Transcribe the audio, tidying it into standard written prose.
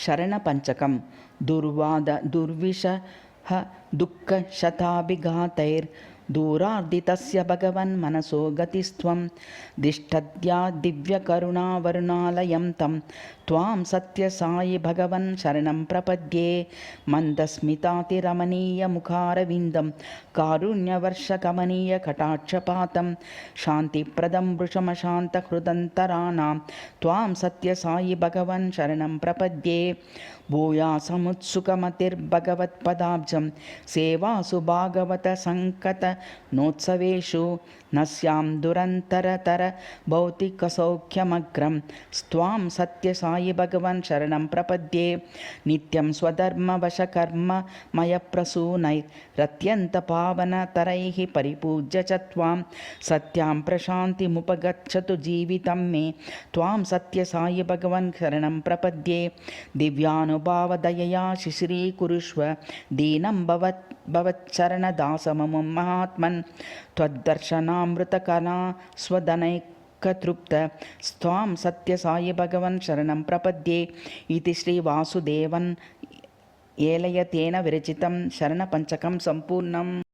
शरणपञ्चकं दुर्विषः दुःखशताभिघातैर्दूरार्दितस्य भगवन्मनसो गतिस्त्वं दिष्टद्या दिव्यकरुणावरुणालयं तं त्वां सत्यसायि भगवन् शरणं प्रपद्ये। मन्दस्मितातिरमणीयमुखारविन्दं कारुण्यवर्षकमनीयकटाक्षपातं शान्तिप्रदं वृषमशान्तहृदन्तराणां त्वां सत्यसायि भगवन् शरणं प्रपद्ये। भूयासमुत्सुकमतिर्भगवत्पदाब्जं सेवासु भागवतसङ्कतनोत्सवेषु नस्यां दुरन्तरतर भौतिकसौख्यमग्रं स्वां सत्यसायि भगवन् शरणं प्रपद्ये। नित्यं स्वधर्मवशकर्ममयप्रसूनैरत्यन्तपावनतरैः परिपूज्य च त्वां सत्यां प्रशान्तिमुपगच्छतु जीवितं मे त्वां सत्यसायि भगवन् शरणं प्रपद्ये। दिव्यानुभावदयया शिशिरीकुरुष्व दीनं भवच्चरणदासममुं महात्मन् त्वद्दर्शनामृतकला स्वदनैकतृप्त स्वां सत्यसायि भगवन् शरणं प्रपद्ये। इति श्रीवासुदेवन् येलयतेन विरचितं शरणपञ्चकं सम्पूर्णम्।